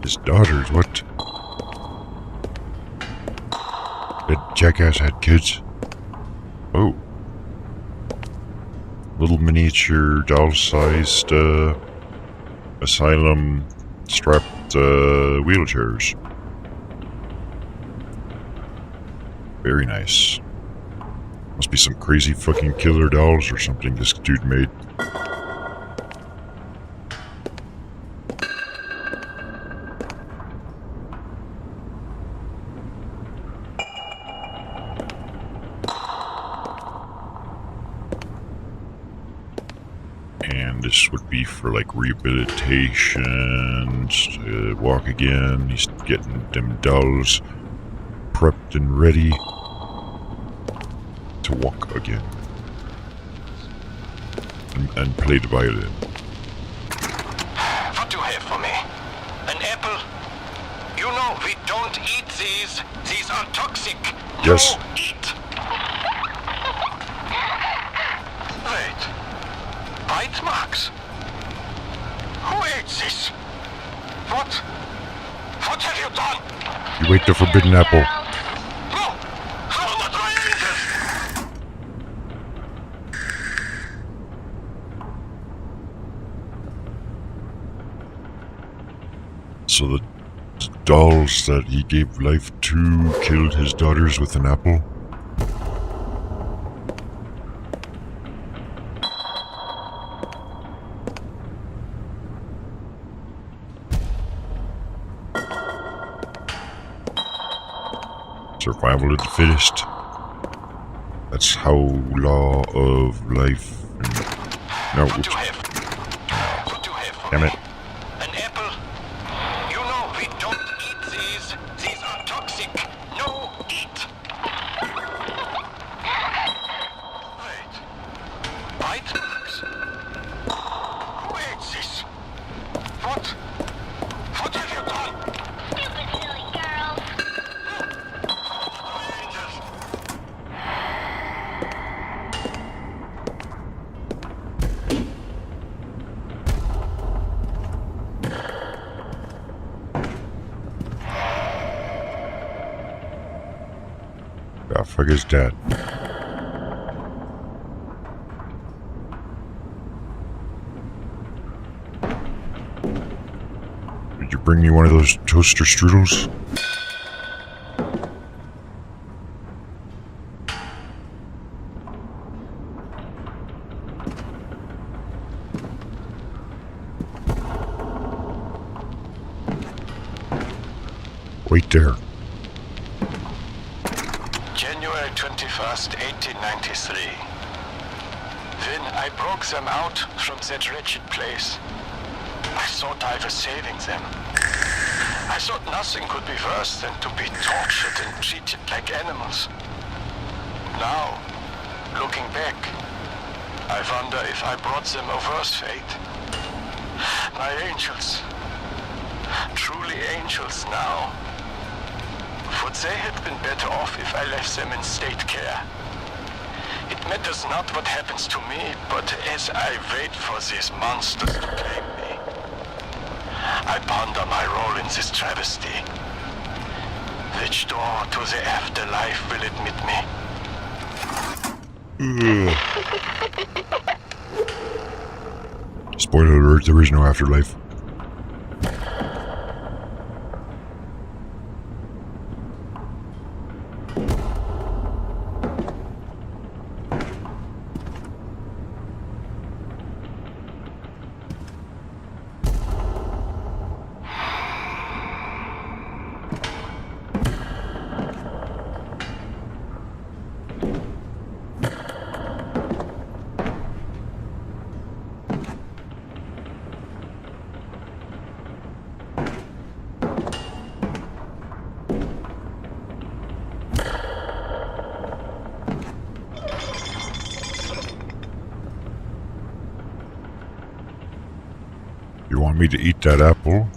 His daughters, what? That jackass had kids? Oh. Little miniature doll-sized, asylum strapped, wheelchairs. Very nice. Must be some crazy fucking killer dolls or something this dude made. And this would be for like rehabilitation, walk again. He's getting them dolls prepped and ready to walk again. And play the violin. What do you have for me? An apple? You know we don't eat these. These are toxic. Yes. No eat. Wait. Bite marks? Who ate this? What? What have you done? You ate the forbidden apple. No! Those are my angels! So the dolls that he gave life to killed his daughters with an apple? Survival of the fittest. That's how law of life. No, What do you have? What do you have for damn me? it. An apple? You know we don't eat these. These are toxic. No eat. Wait. Bite marks? Who ate this? What? What have you done? Stupid silly girls. Angels. The fuck is that? Did you bring me one of those toaster strudels? Wait there. January 21st, 1893. When I broke them out from that wretched place, I thought I was saving them. I thought nothing could be worse than to be tortured and treated like animals. Now, looking back, I wonder if I brought them a worse fate. My angels. Truly angels now. Would they have been better off if I left them in state care? It matters not what happens to me, but as I wait for these monsters to claim me, I ponder my role in this travesty. Which door to the afterlife will admit me? Spoiler alert, there is no afterlife. You want me to eat that apple?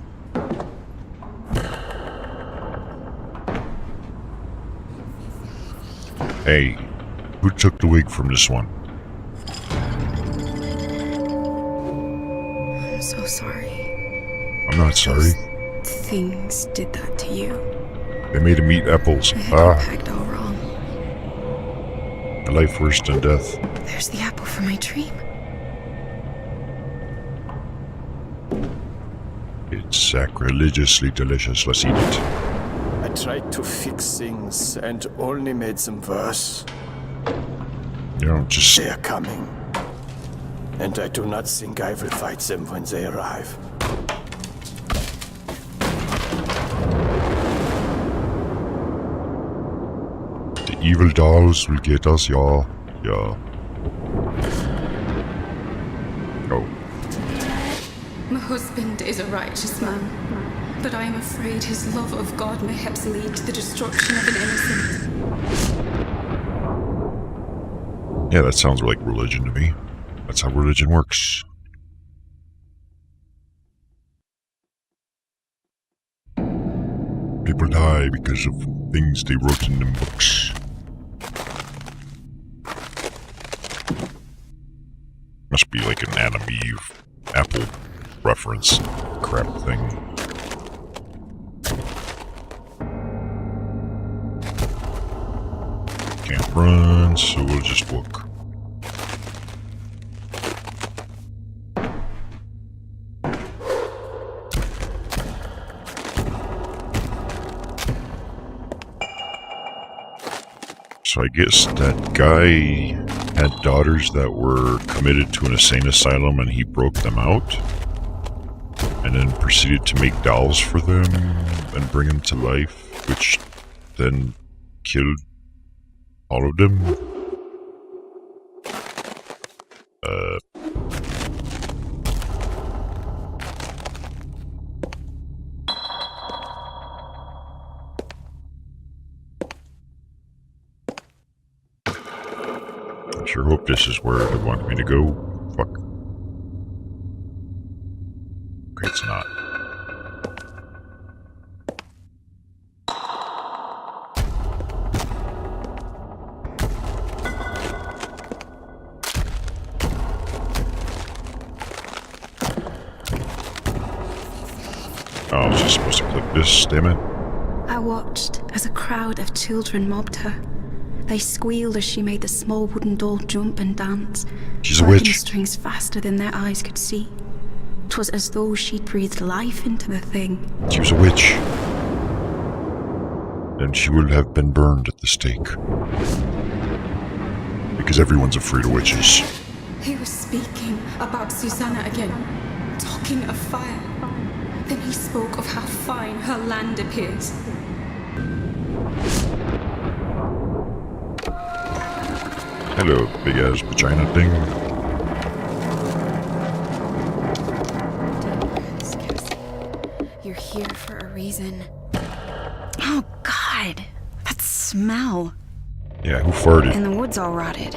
Hey, who took the wig from this one? I'm so sorry. I'm not sorry. Those things did that to you. They made him eat apples. I had you pegged all wrong. A life worse than death. There's the apple from my dream. It's sacrilegiously delicious. Let's eat it. I tried to fix things and only made them worse. You know, just They are coming. And I do not think I will fight them when they arrive. the evil dolls will get us, y'all. Yeah. Oh, My husband is a righteous man, but I am afraid his love of God mayhaps lead to the destruction of an innocent. yeah, that sounds like religion to me. That's how religion works. People die because of things they wrote in them books. Must be like an Adam Eve apple reference crap thing. Can't run, so we'll just walk. So I guess that guy had daughters that were committed to an insane asylum and he broke them out. And then proceeded to make dolls for them and bring them to life, which then killed all of them. I sure hope this is where they want me to go. Fuck. Okay, it's not. Oh, I was just supposed to click this, damn it. I watched as a crowd of children mobbed her. They squealed as she made the small wooden doll jump and dance, She's a working witch. the strings faster than their eyes could see. 'Twas as though she'd breathed life into the thing. She was a witch. Then she would have been burned at the stake. Because everyone's afraid of witches. He was speaking about Susanna again, talking of fire. Then he spoke of how fine her land appears. Hello, big ass vagina thing. You're here for a reason. Oh, God. That smell. Yeah, who farted? And the wood's all rotted.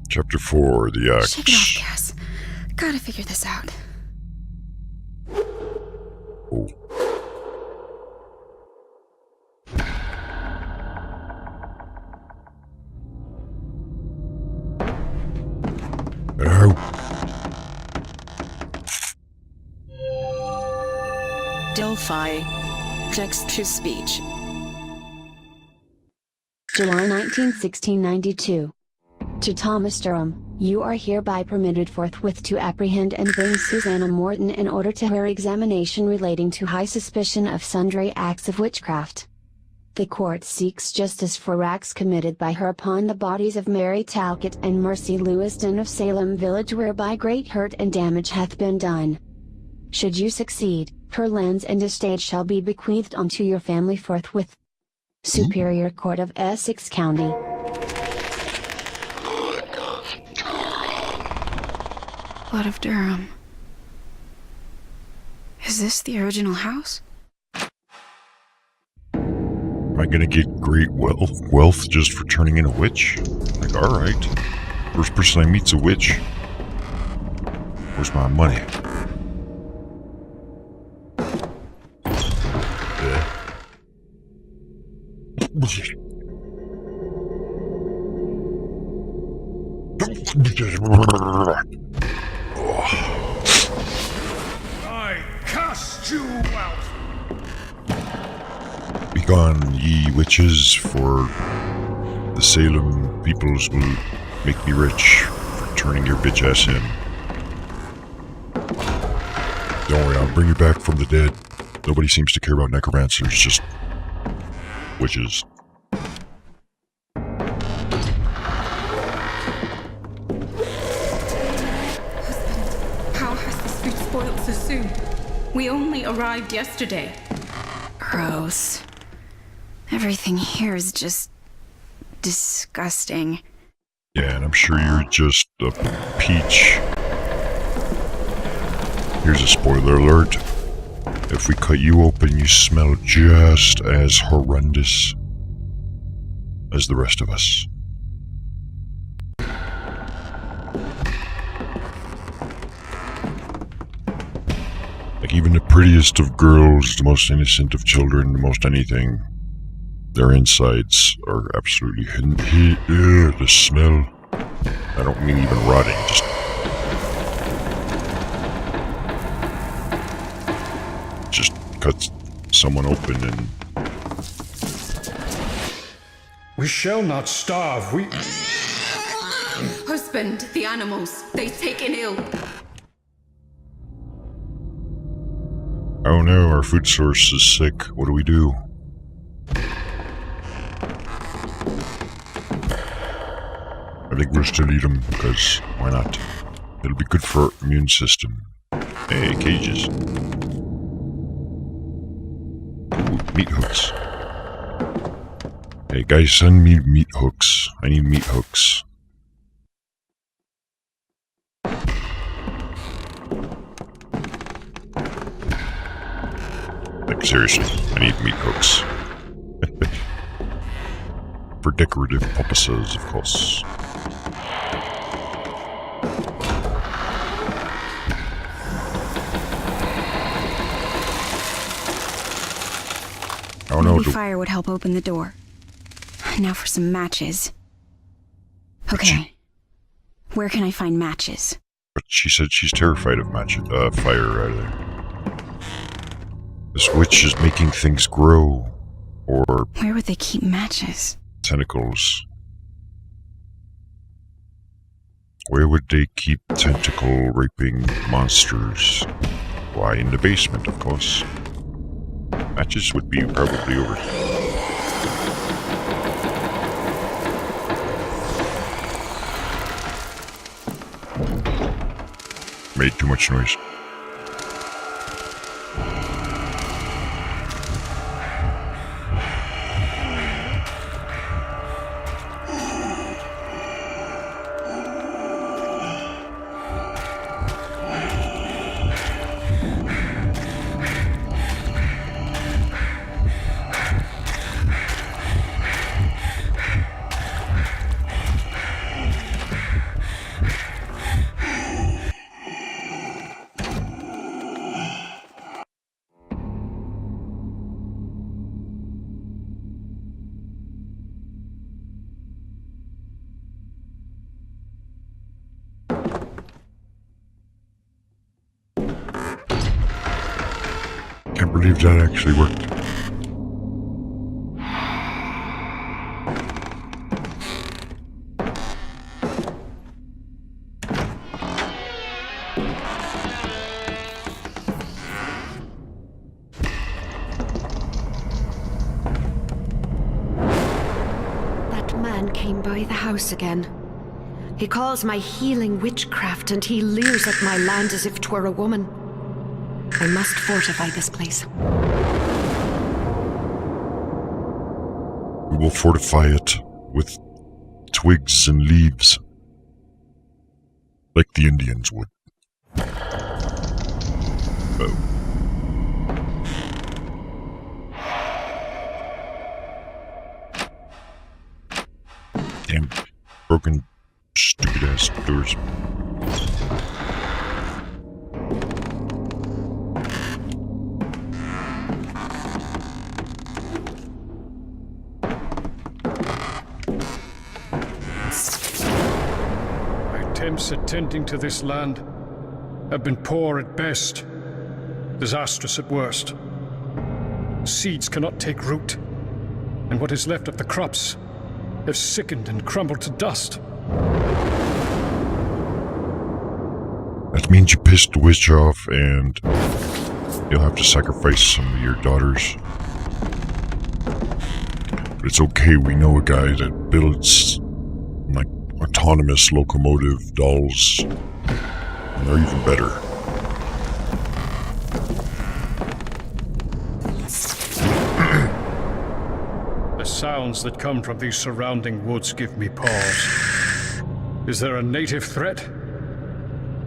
Chapter 4, the axe. Shake it off, Cass. Gotta figure this out. Oh. Ow. Delphi. Text-to-speech. July 19, 1692. To Thomas Durham, you are hereby permitted forthwith to apprehend and bring Susanna Morton in order to her examination relating to high suspicion of sundry acts of witchcraft. The court seeks justice for acts committed by her upon the bodies of Mary Talcott and Mercy Lewiston of Salem Village, whereby great hurt and damage hath been done. Should you succeed, her lands and estate shall be bequeathed unto your family forthwith. Superior Court of Essex County. Blood of Durham. Is this the original house? Am I gonna get great wealth just for turning in a witch? Like, alright. First person I meet's a witch. Where's my money? begone, ye witches, for the Salem peoples will make me rich for turning your bitch ass in. Don't worry, I'll bring you back from the dead. Nobody seems to care about necromancers, just witches. How has this food spoiled so soon? We only arrived yesterday. Gross. Everything here is just disgusting. Yeah, and I'm sure you're just a peach. Here's a spoiler alert. If we cut you open, you smell just as horrendous as the rest of us. Like even the prettiest of girls, the most innocent of children, the most anything, their insides are absolutely hidden. The smell. I don't mean even rotting, just cut someone open and... We shall not starve. We... Husband, the animals, they've taken ill. Oh no, our food source is sick. What do we do? I think we'll still eat them, because why not? It'll be good for our immune system. Hey, cages. Ooh, meat hooks. Hey guys, send me meat hooks. I need meat hooks. Like seriously, I need meat hooks. For decorative purposes, of course. Oh no, Maybe fire would help open the door. Now for some matches. Okay. Where can I find matches? But she said she's terrified of fire, rather. This witch is making things grow. Or Where would they keep matches? tentacles. Where would they keep tentacle-raping monsters? Why, in the basement, of course. Matches would be probably over here. Made too much noise. Can't believe that actually worked. That man came by the house again. He calls my healing witchcraft, and he leers at my land as if 'twere a woman. I must fortify this place. We will fortify it with twigs and leaves. Like the Indians would. Oh. Damn. Broken, stupid ass doors. Attempts at tending to this land have been poor at best, disastrous at worst. Seeds cannot take root, and what is left of the crops have sickened and crumbled to dust. That means you pissed the witch off, and you'll have to sacrifice some of your daughters. But it's okay, we know a guy that builds, like, autonomous locomotive dolls. And they're even better. The sounds that come from these surrounding woods give me pause. Is there a native threat?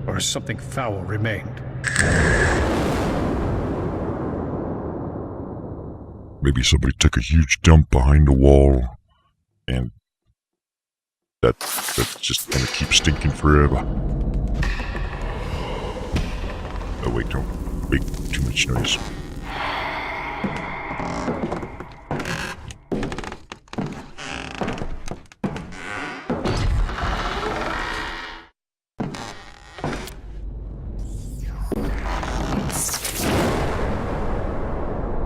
Or has something foul remained? Maybe somebody took a huge dump behind a wall, and that's just gonna keep stinking forever. Oh wait, don't make too much noise.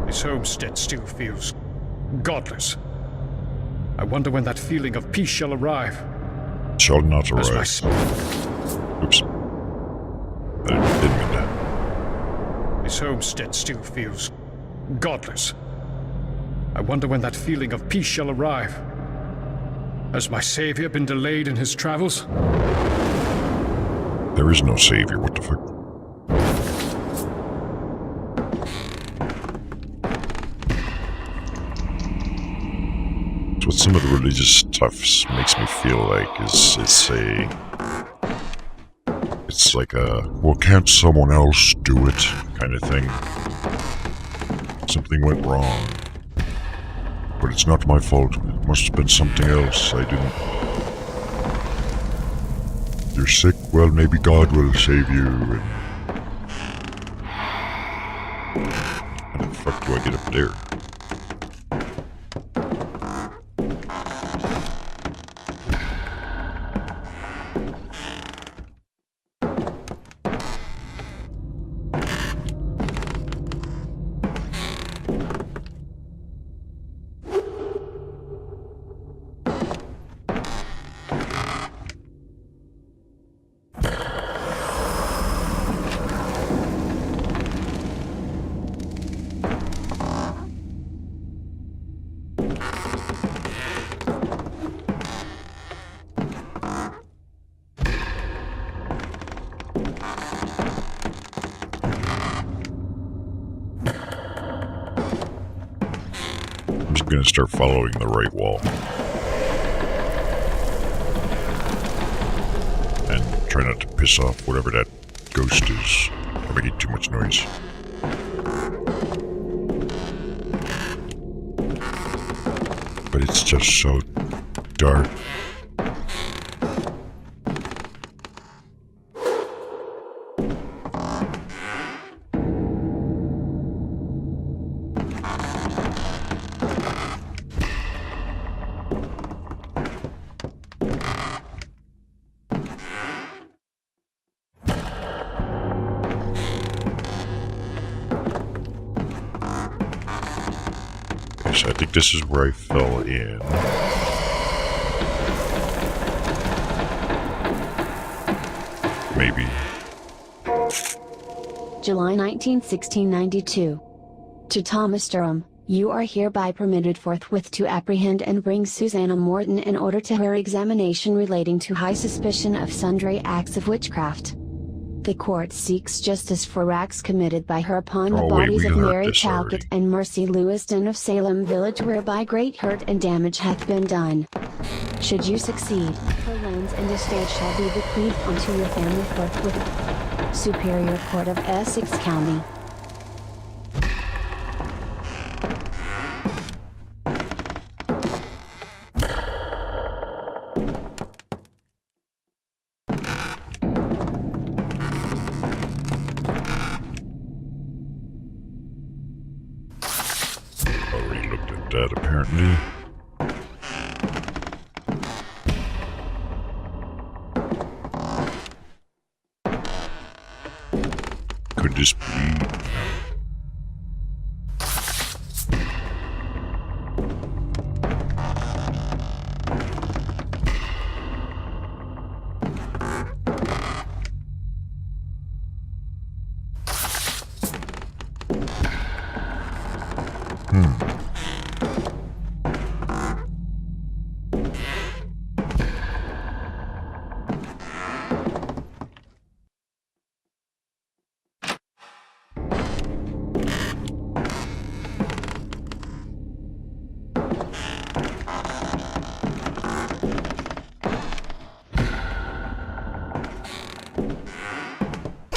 This homestead still feels godless. I wonder when that feeling of peace shall arrive. Shall not As my arrive. Oops. I didn't mean that. This homestead still feels godless. I wonder when that feeling of peace shall arrive. Has my savior been delayed in his travels? There is no savior, what the fuck? It's what some of the religious stuff makes me feel like is it's like a, well, can't someone else do it kind of thing. Something went wrong. But it's not my fault. It must have been something else. I didn't. You're sick? Well, maybe God will save you. And how the fuck do I get up there? I'm just gonna start following the right wall. And try not to piss off whatever that ghost is. Or making too much noise. But it's just so dark. I think this is where I fell in. Maybe. July 19, 1692. To Thomas Durham, you are hereby permitted forthwith to apprehend and bring Susanna Morton in order to her examination relating to high suspicion of sundry acts of witchcraft. The court seeks justice for acts committed by her upon the bodies of Mary Talcott and Mercy Lewiston of Salem Village, whereby great hurt and damage hath been done. Should you succeed, her lands and estate shall be bequeathed unto your family forthwith. Superior Court of Essex County. Already looked at that apparently. Could this be?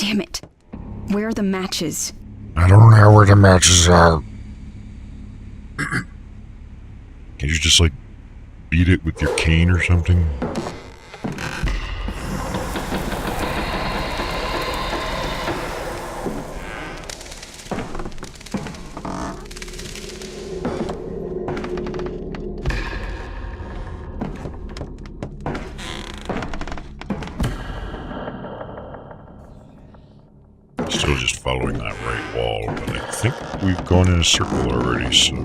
Damn it. Where are the matches? I don't know where the matches are. Can't you just, like, beat it with your cane or something? Still just following that right wall, but I think we've gone in a circle already, so...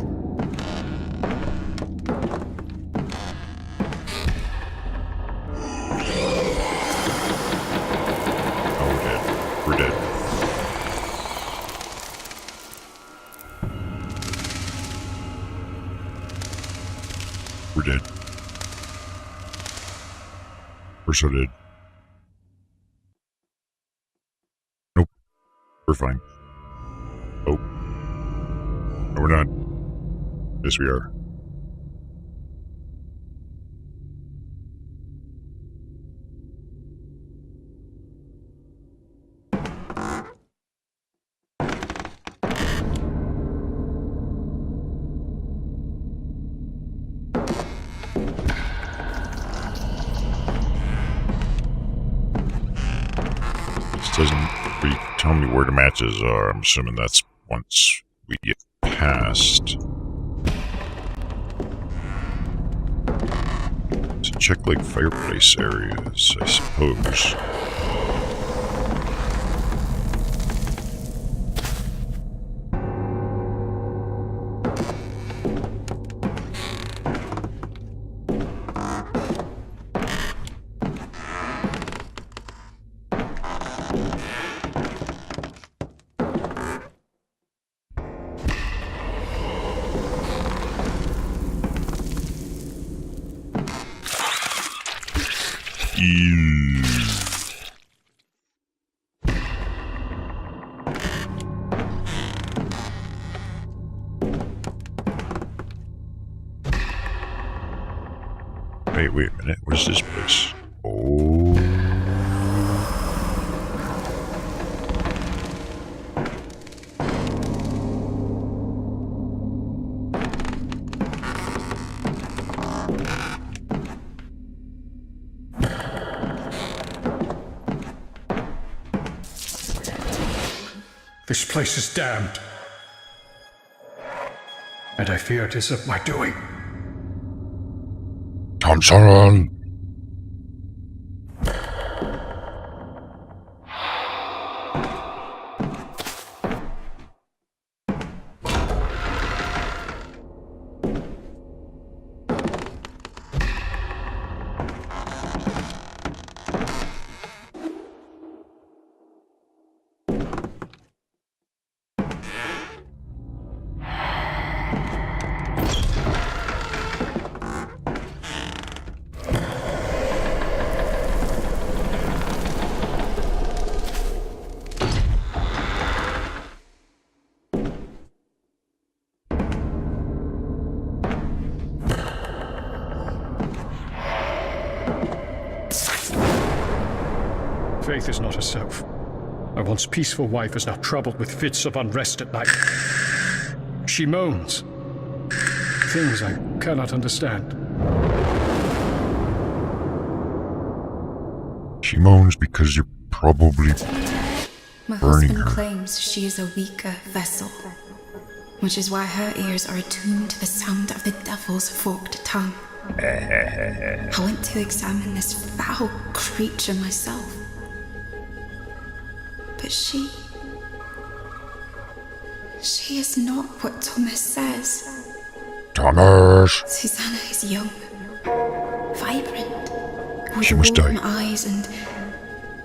Oh, we're dead. We're dead. We're dead. We're so dead. We're fine. Oh. No, we're not. Yes, we are. This doesn't really tell me where the matches are. I'm assuming that's once we get past. To check, like, fireplace areas, I suppose. Wait a minute. Where's this place? Oh. This place is damned. And I fear it is of my doing. Thompson! Faith is not herself. My once peaceful wife is now troubled with fits of unrest at night. She moans. Things I cannot understand. She moans because you're probably My burning husband her. claims she is a weaker vessel, which is why her ears are attuned to the sound of the devil's forked tongue. I went to examine this foul creature myself. But she is not what Thomas says. Thomas! Susanna is young, vibrant, with She must warm die. eyes and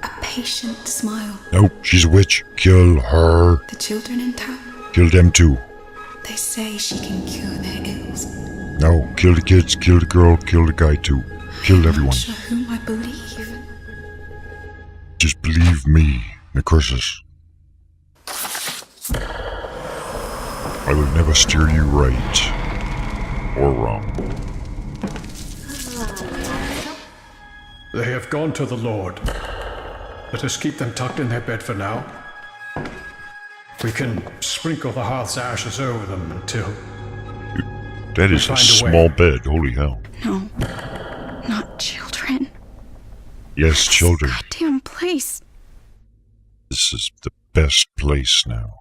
a patient smile. Nope, she's a witch. Kill her. The children in town, Kill them too. they say she can cure their ills. No, kill the kids, kill the girl, kill the guy too. Kill I'm everyone. not sure whom I believe. Just believe me, Necrosis. I will never steer you right. Or wrong. They have gone to the Lord. Let us keep them tucked in their bed for now. We can sprinkle the hearth's ashes over them until... That is a Find a way. small bed, holy hell. No. Not children. Yes, children. Goddamn place. This is the best place now.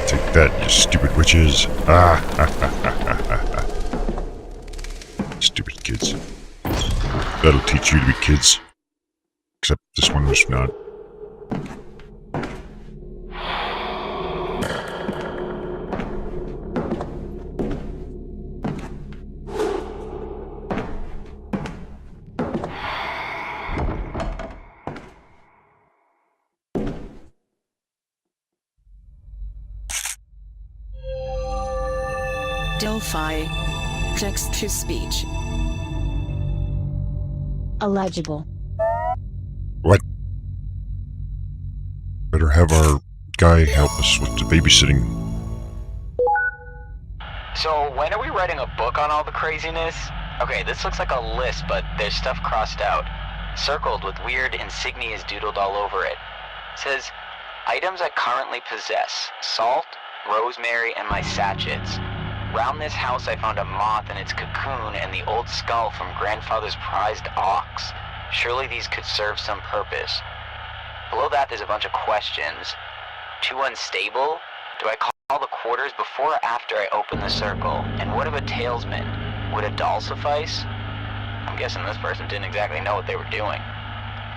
Take that, you stupid witches. Ah, stupid kids. That'll teach you to be kids. Except this one was not. Delphi. Text-to-speech. Illegible. What? Better have our guy help us with the babysitting. So, when are we writing a book on all the craziness? Okay, this looks like a list, but there's stuff crossed out. Circled with weird insignias doodled all over it. It says, items I currently possess. Salt, rosemary, and my sachets. Round this house I found a moth in its cocoon and the old skull from grandfather's prized ox. Surely these could serve some purpose. Below that there's a bunch of questions. Too unstable? Do I call the quarters before or after I open the circle? And what of a talesman? Would a doll suffice? I'm guessing this person didn't exactly know what they were doing.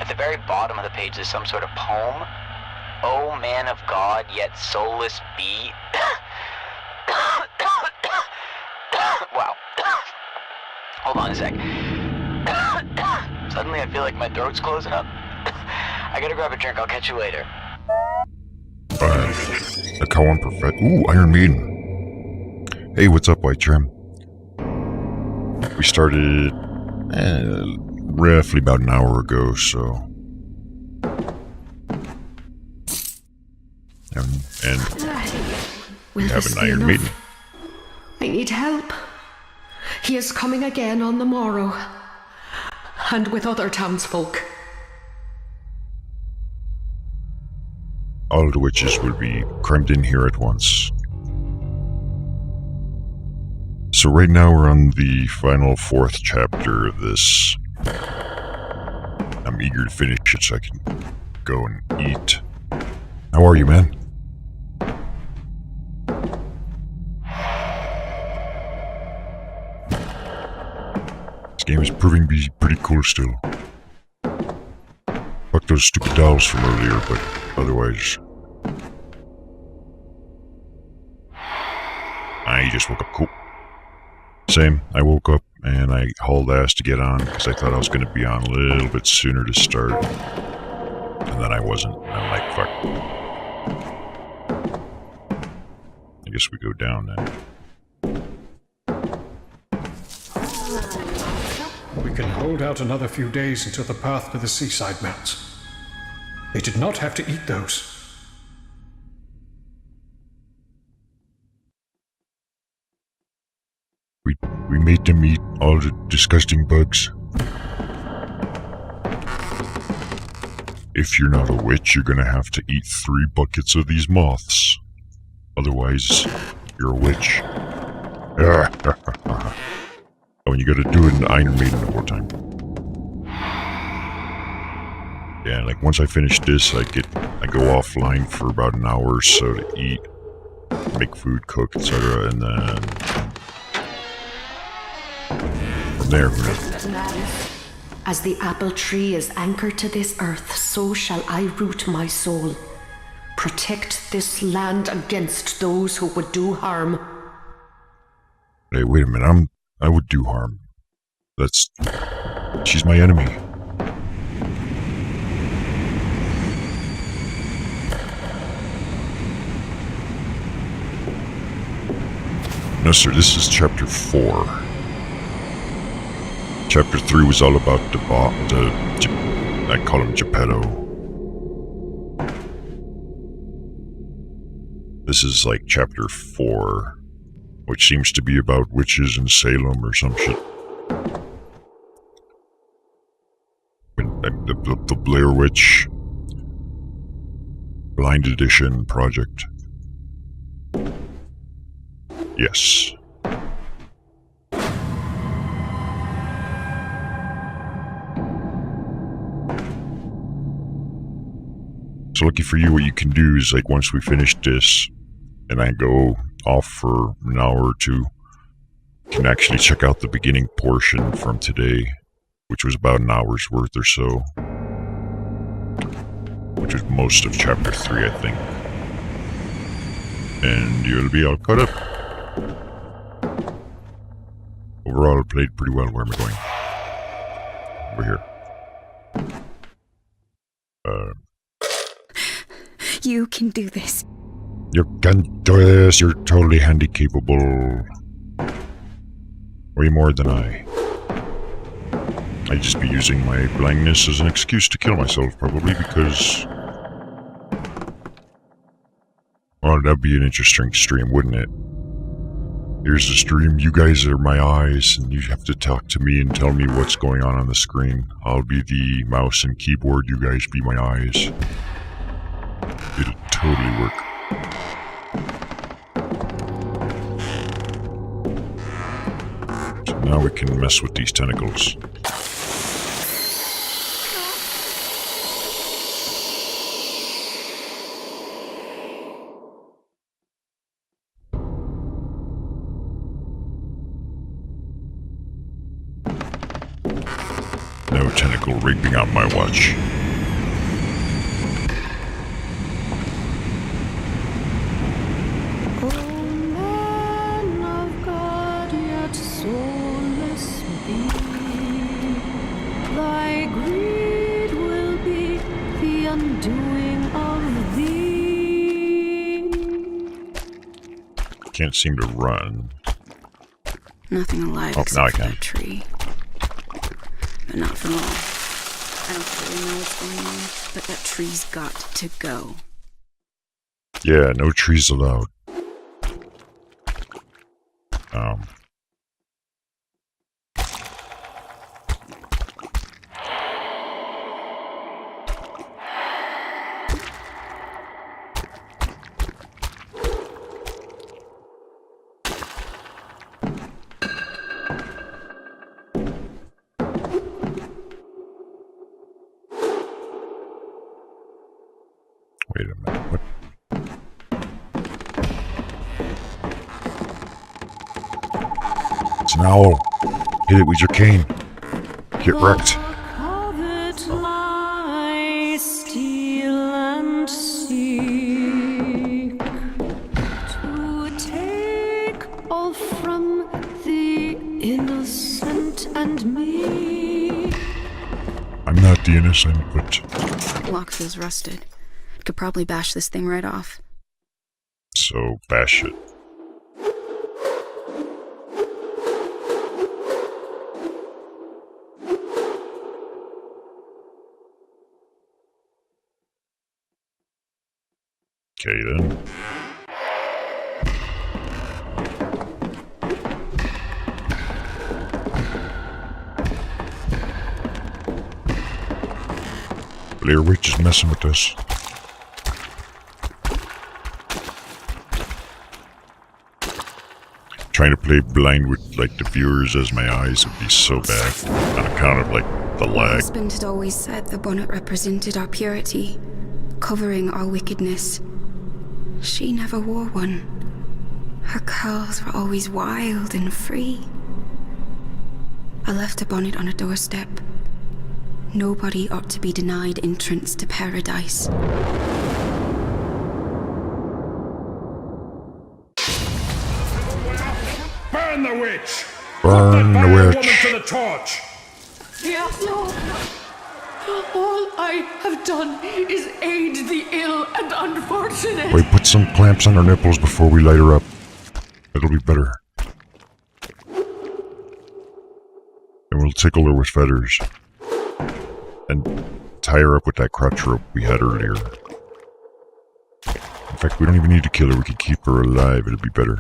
At the very bottom of the page is some sort of poem. O man of God, yet soulless be... Wow. Hold on a sec. Suddenly I feel like my throat's closing up. I gotta grab a drink, I'll catch you later. The Kawan Perfect. Ooh, Iron Maiden. Hey, what's up, White Trim? We started roughly about an hour ago, so. And we Will have this an be Iron enough? Maiden. I need help. He is coming again on the morrow, and with other townsfolk. All the witches will be crammed in here at once. So right now we're on the final 4th chapter of this. I'm eager to finish it so I can go and eat. How are you, man? This game is proving to be pretty cool still. Fuck those stupid dolls from earlier, but otherwise... I just woke up. Cool. Same. I woke up and I hauled ass to get on because I thought I was going to be on a little bit sooner to start. And then I wasn't. And I'm like, fuck. I guess we go down then. We can hold out another few days until the path to the seaside melts. They did not have to eat those. We made them eat all the disgusting bugs. If you're not a witch, you're gonna have to eat 3 buckets of these moths. Otherwise, you're a witch. Oh, and you gotta do it in Iron Maiden the whole time. Yeah, like once I finish this, I go offline for about an hour or so to eat, make food, cook, etc., and then from there, who knows? As the apple tree is anchored to this earth, so shall I root my soul. Protect this land against those who would do harm. Hey, wait a minute, I would do harm. She's my enemy. No, sir, this is chapter 4. Chapter 3 was all about I call him Geppetto. This is like chapter 4, which seems to be about witches in Salem or some shit. The Blair Witch Blind Edition project. Yes. So lucky for you, what you can do is, like, once we finish this and I go off for an hour or two, you can actually check out the beginning portion from today, which was about an hour's worth or so, which was most of chapter 3, I think. And you'll be all caught up. Overall, I played pretty well. Where am I going? Over here. You can do this. You can do this. You're totally handy capable. Way more than I. I'd just be using my blindness as an excuse to kill myself, probably, because... well, that'd be an interesting stream, wouldn't it? Here's the stream, you guys are my eyes, and you have to talk to me and tell me what's going on the screen. I'll be the mouse and keyboard, you guys be my eyes. It'll totally work. So now we can mess with these tentacles. No tentacle raping on my watch. Can't seem to run. Nothing alive now I except for can. that tree. But not for long. I don't really know what's going on, but that tree's got to go. Yeah, no trees allowed. Wait a minute, what? It's an owl. Hit it with your cane. Get wrecked. I'm not the innocent, but... Lock feels rusted. Could probably bash this thing right off. So, bash it. Okay, then. Blair Witch is messing with us. Trying to play blind with, like, the viewers as my eyes would be so bad on account of, like, the My lag. husband had always said the bonnet represented our purity, covering our wickedness. She never wore one. Her curls were always wild and free. I left a bonnet on a doorstep. Nobody ought to be denied entrance to paradise. Burn the witch! Burn the Woman witch. to the torch! Yes, Lord. All I have done is aid the ill and unfortunate. Wait, put some clamps on her nipples before we light her up. It'll be better. And we'll tickle her with feathers. And tie her up with that crotch rope we had earlier. In fact, we don't even need to kill her. We could keep her alive. It'll be better.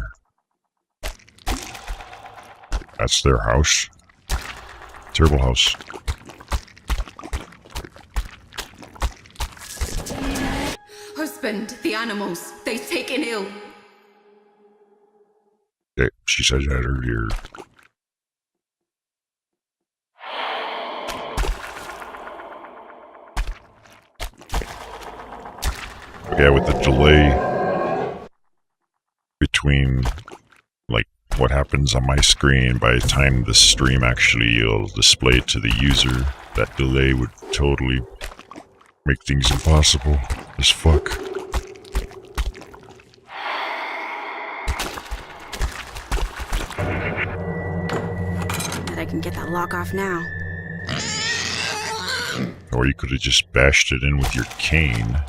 That's their house. Terrible house. husband, the animals. They've taken ill. Okay, she said that earlier. Yeah, with the delay between, like, what happens on my screen by the time the stream actually will display it to the user, that delay would totally make things impossible as fuck. Bet I can get that lock off now. Or you could have just bashed it in with your cane.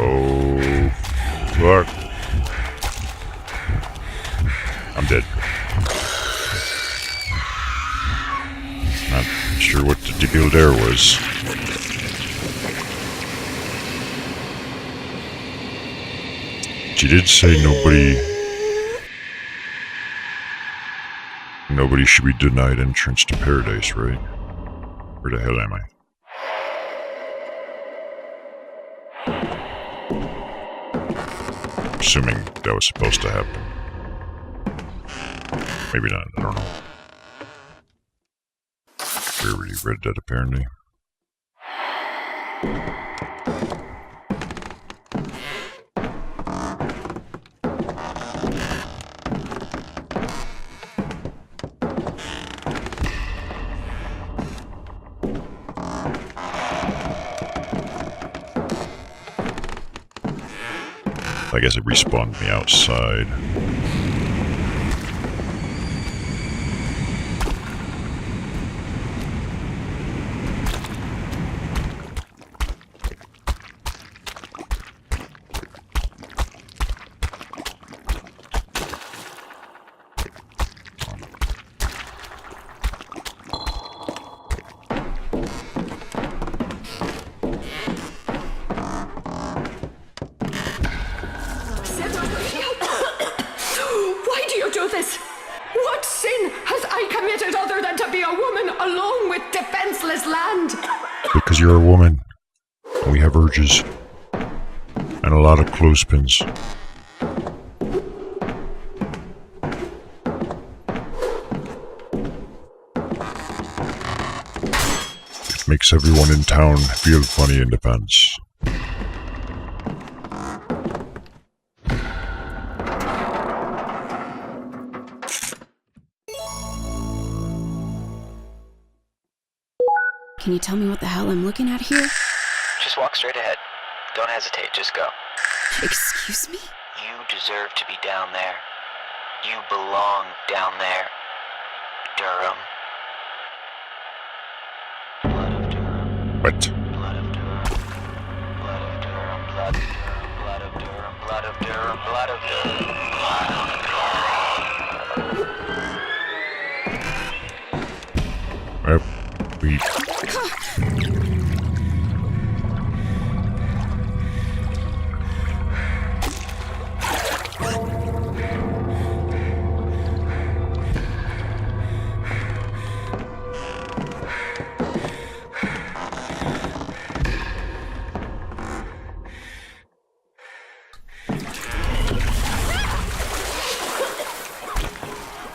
Oh, fuck. I'm dead. Not sure what the deal there was. She did say nobody should be denied entrance to paradise, right? Where the hell am I? Assuming that was supposed to happen. Maybe not, I don't know. We already read that apparently. I guess it respawned me outside. Because you're a woman, and we have urges, and a lot of clothespins. It makes everyone in town feel funny in the pants. Can you tell me what the hell I'm looking at here? Just walk straight ahead. Don't hesitate, just go. Excuse me? You deserve to be down there. You belong down there. Durham. Blood of Durham. What? Blood of Durham. Blood of Durham. Blood of Durham. Blood of Durham. Blood of Durham. Blood of Durham. Well, we...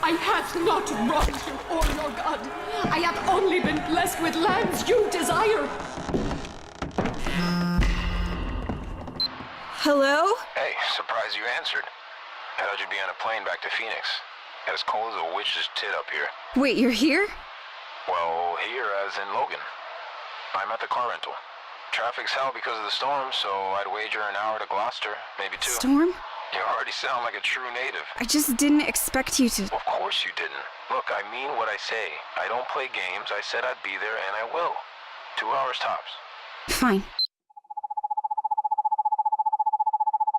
I have not wronged you or your god. I have only been blessed with lands you desire. Hello? Hey, surprised you answered. I thought you'd be on a plane back to Phoenix. As cold as a witch's tit up here. Wait, you're here? Well, here as in Logan. I'm at the car rental. Traffic's hell because of the storm, so I'd wager an hour to Gloucester, maybe two. Storm? You already sound like a true native. I just didn't expect you to... Of course you didn't. Look, I mean what I say. I don't play games. I said I'd be there, and I will. 2 hours tops. Fine.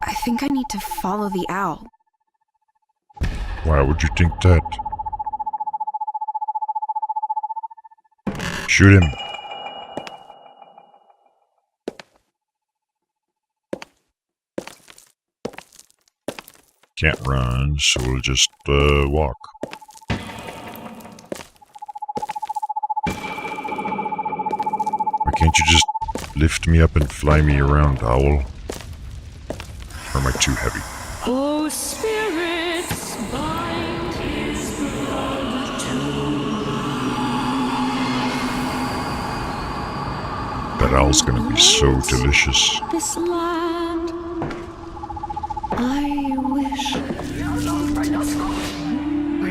I think I need to follow the owl. Why would you think that? Shoot him. Can't run, so we'll just walk. I Can't you just lift me up and fly me around, owl? Or am I too heavy? Oh, spirits, bind his blood to That owl's gonna be so delicious. this land. I wish. Are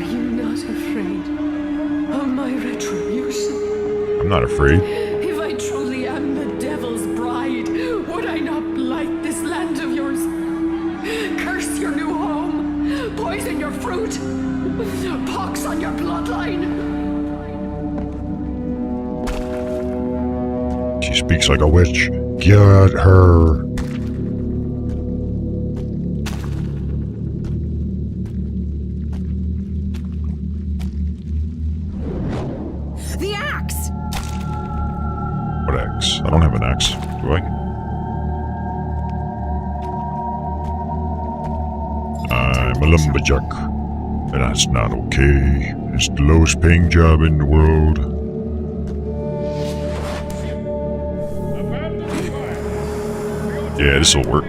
you not afraid of my retribution? I'm not afraid. If I truly am the devil's bride, would I not blight this land of yours? Curse your new home, poison your fruit, pox on your bloodline. She speaks like a witch. Get her. The axe! What axe? I don't have an axe. Do I? I'm a lumberjack. And that's not okay. It's the lowest paying job in the world. Yeah, this'll work.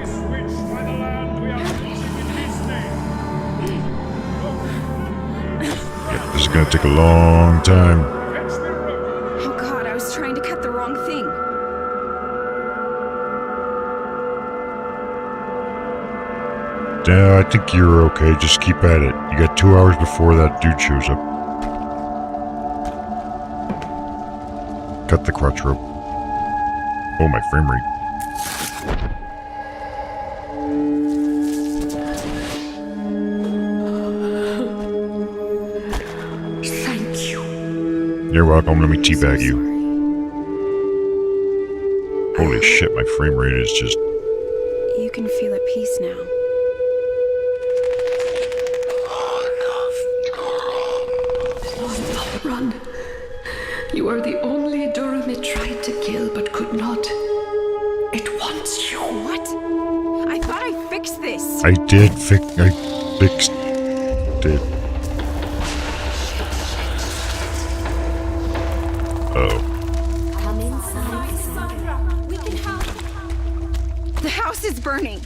Yeah, this is gonna take a long time. Oh god, I was trying to cut the wrong thing. Yeah, I think you're okay. Just keep at it. You got 2 hours before that dude shows up. Cut the crotch rope. Oh, my frame rate. Thank you. You're welcome. Let me teabag you. Holy shit, my frame rate is just... You can feel at peace now. Run. You are the only Durham it tried to kill but could not. It wants you. What? I thought I fixed this. I fixed it. Oh. The house is burning.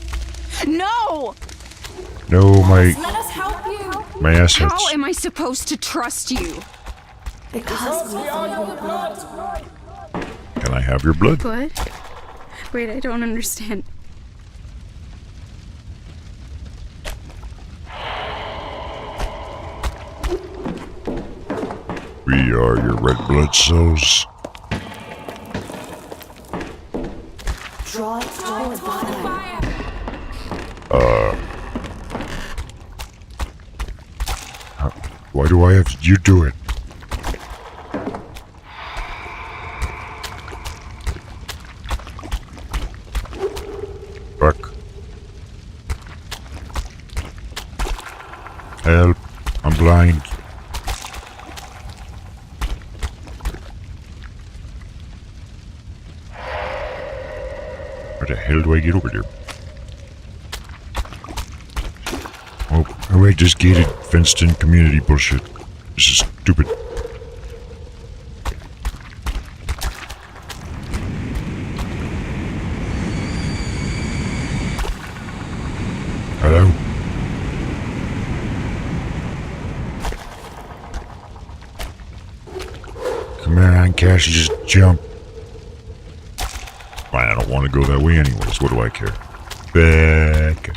No! No, Let us help you. my assets. How am I supposed to trust you? Because we are your blood. Can I have your blood? What? Wait, I don't understand. We are your red blood cells. Draw it toward the fire. Why do I have you do it? Fuck. Help. I'm blind. Where the hell do I get over there? Oh, wait, this gated, fenced-in community bullshit. This is stupid. Hello? Come on, Cassie, just jump. Fine, I don't want to go that way anyways. What do I care? Back.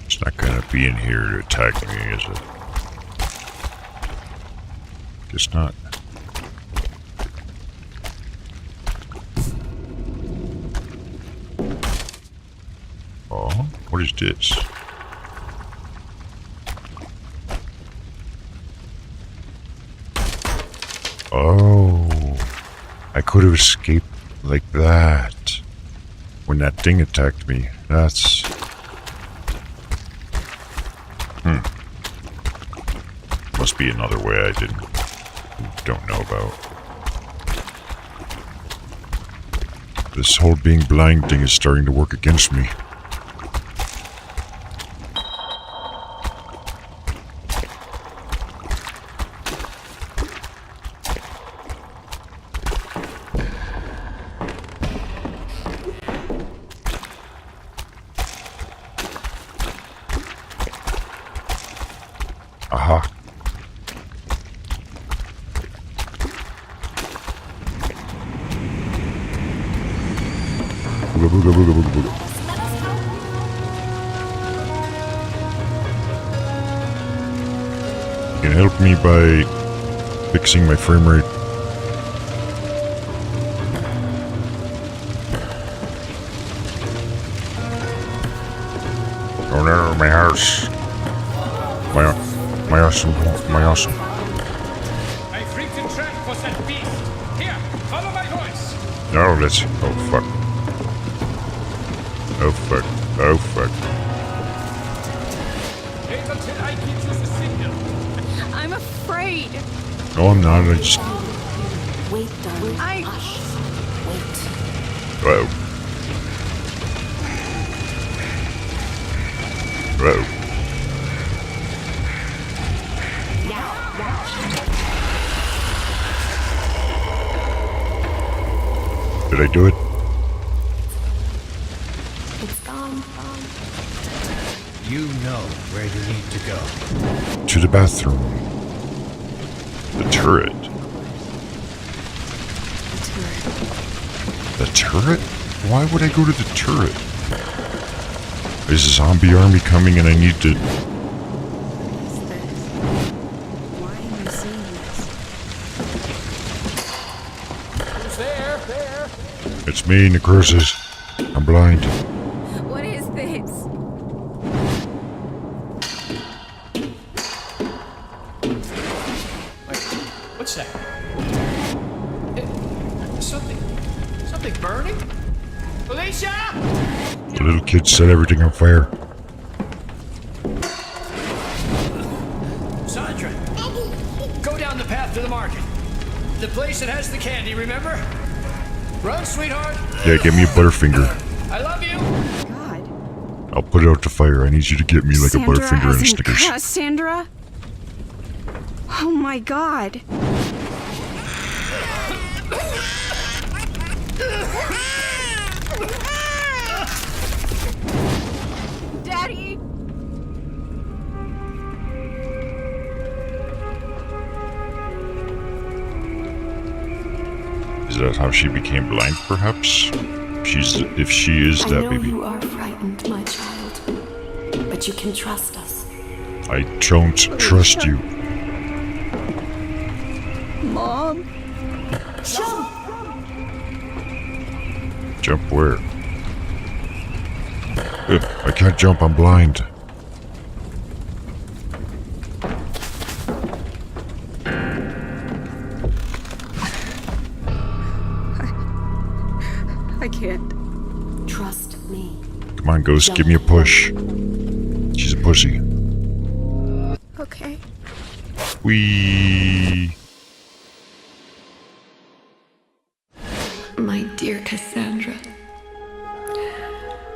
It's not gonna be in here to attack me, is it? Guess not. Oh, what is this? Oh, I could have escaped like that. when that thing attacked me. That's... Must be another way I don't know about. This whole being blind thing is starting to work against me. Aha. Booga, booga, booga, booga, booga. You can help me by fixing my frame rate. Oh no, my house. My awesome. I freaked in track for that beast. Here, follow my voice. No, let's... Oh, fuck. Oh, fuck. Oh, fuck. Wait until I give you the signal. I'm afraid. No, I'm not. I just... Wait, darling. I... Whoa. Whoa. Did I do it? It's gone. You know where you need to go. To the bathroom. The turret. The turret? Why would I go to the turret? There's a zombie army coming and I need to... Why am I seeing this? Who's there? It's me, Necrosis. I'm blind. What is this? Wait, what's that? Something burning? Alicia! The little kid set everything on fire. Sandra, go down the path to the market. The place that has the candy, remember? Run, sweetheart. Yeah, give me a Butterfinger. I love you. God. I'll put it out to fire. I need you to get me like Sandra a Butterfinger as and a in Snickers. Sandra? Oh my god. Daddy! Is that how she became blind, perhaps? If she is I that know baby. you are frightened, my child, but you can trust us. I don't trust you. Mom? Jump! Jump where? I can't jump, I'm blind. I can't. Trust me. Come on, Ghost, give me a push. She's a pussy. Okay. Whee! My dear Cassandra,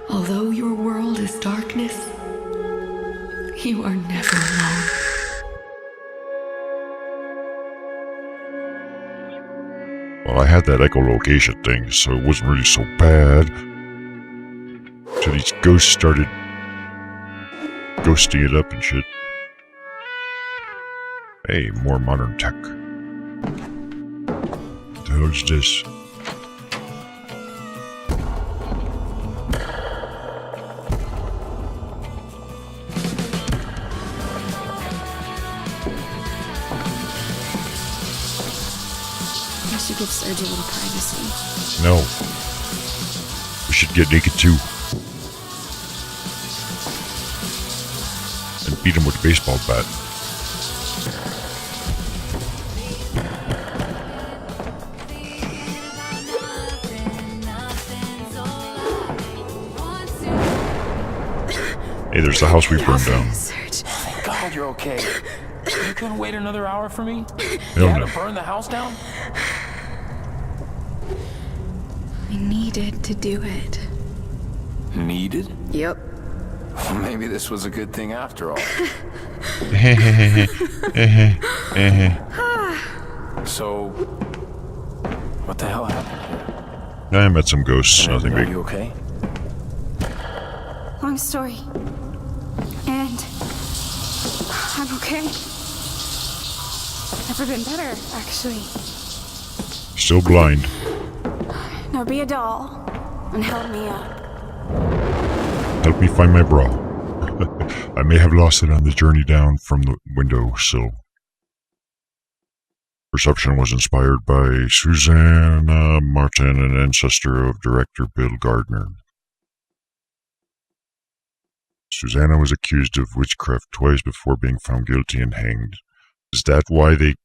although your world is darkness, you are never alone. Well, I had that echolocation thing, so it wasn't really so bad. So these ghosts started ghosting it up and shit. Hey, more modern tech. What the hell is this? I should give Serge a little privacy. No. We should get naked too. And beat him with a baseball bat. Hey, there's the house we burned down. Thank God you're okay. You couldn't wait another hour for me? Hell You had no. to burn the house down? I needed to do it. Needed? Yep. Maybe this was a good thing after all. So, what the hell happened? I met some ghosts, nothing Are big. you okay? Long story. And I'm okay. Never been better, actually. Still blind. Now be a doll and help me up. Help me find my bra. I may have lost it on the journey down from the window sill. Perception was inspired by Susanna Martin, an ancestor of director Bill Gardner. Susanna was accused of witchcraft twice before being found guilty and hanged. Is that why they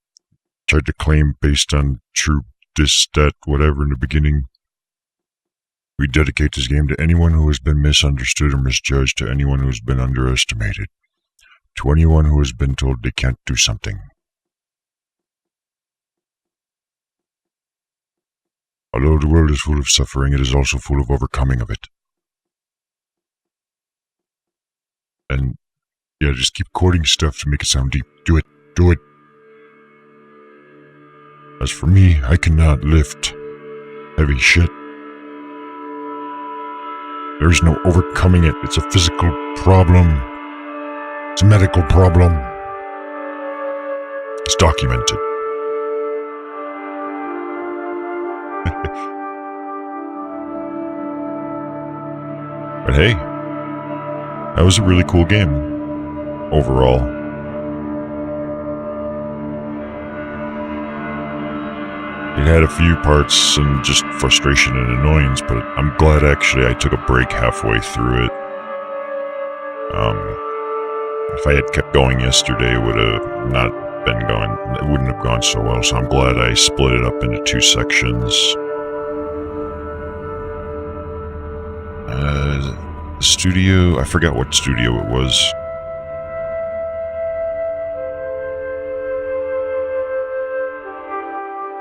tried to claim based on true this, that, whatever in the beginning? We dedicate this game to anyone who has been misunderstood or misjudged, to anyone who has been underestimated, to anyone who has been told they can't do something. Although the world is full of suffering, it is also full of overcoming of it. And yeah, just keep quoting stuff to make it sound deep. Do it. Do it. As for me, I cannot lift heavy shit. There is no overcoming it. It's a physical problem. It's a medical problem. It's documented. But hey, that was a really cool game, overall. It had a few parts and just frustration and annoyance, but I'm glad actually I took a break halfway through it. If I had kept going yesterday, it would have not been going, it wouldn't have gone so well, so I'm glad I split it up into 2 sections. The studio, I forgot what studio it was.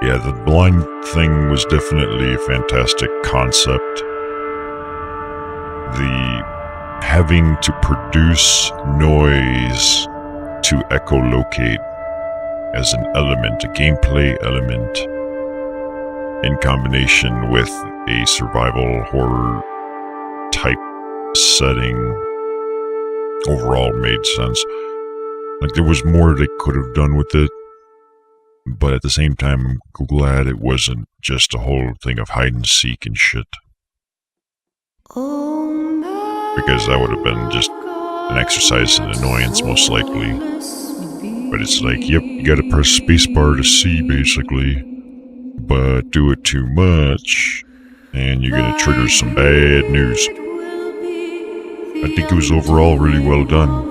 Yeah, the blind thing was definitely a fantastic concept. The having to produce noise to echolocate as an element, a gameplay element, in combination with a survival horror type setting, overall made sense. Like, there was more they could have done with it, but at the same time, I'm glad it wasn't just a whole thing of hide and seek and shit. Because that would have been just an exercise in annoyance, most likely. But it's like, yep, you gotta press spacebar to see, basically. But do it too much, and you're gonna trigger some bad news. I think it was overall really well done.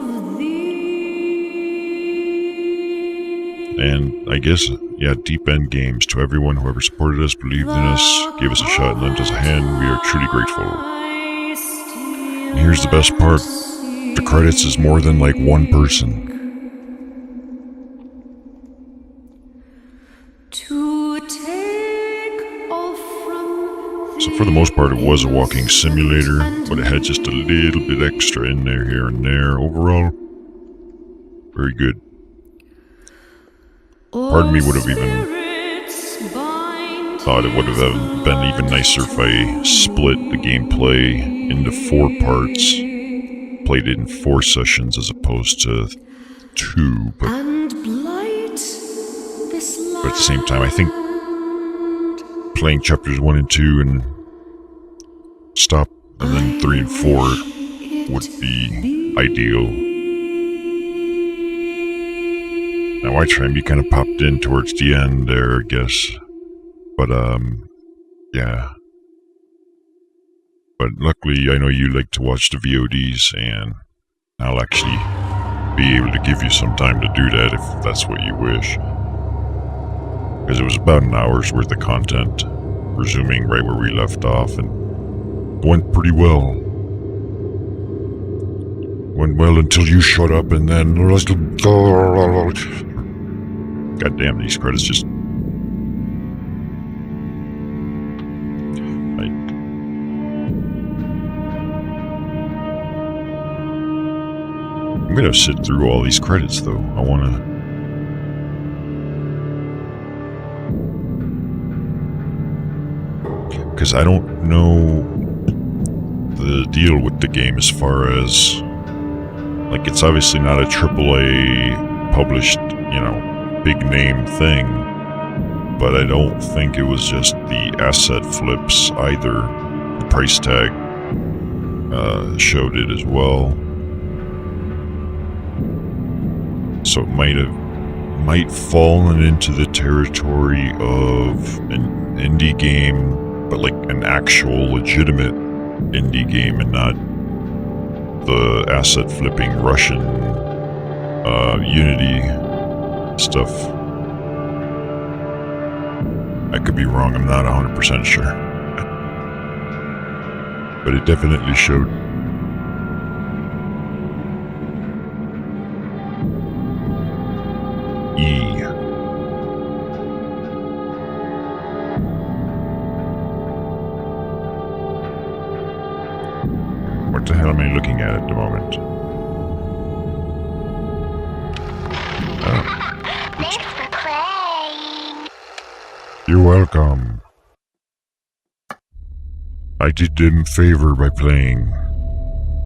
And I guess, yeah, Deep End Games, to everyone who ever supported us, believed in us, gave us a shot, and lent us a hand, we are truly grateful. And here's the best part. The credits is more than like one person. So for the most part, it was a walking simulator, but it had just a little bit extra in there, here and there. Overall, very good. Part of me would have even thought it would have been even nicer if I split the gameplay into 4 parts, played it in 4 sessions as opposed to 2, but at the same time, I think playing chapters 1 and 2 and stop, and then 3 and 4 would be ideal. Now, I try and be kind of popped in towards the end there, I guess. But, yeah. But luckily, I know you like to watch the VODs, and I'll actually be able to give you some time to do that if that's what you wish. Because it was about an hour's worth of content, resuming right where we left off, and went pretty well. went well until you showed up, and then... God damn, these credits just... I'm gonna sit through all these credits, though. I wanna... Because I don't know the deal with the game as far as... Like, it's obviously not a AAA published, you know, big name thing. But I don't think it was just the asset flips either. The price tag showed it as well. So it might fallen into the territory of an indie game, but like an actual legitimate indie game and not the asset flipping Russian Unity stuff. I could be wrong, I'm not 100% sure. But it definitely showed. E. What the hell am I looking at the moment? Oh. Thanks for playing. You're welcome. I did them a favor by playing.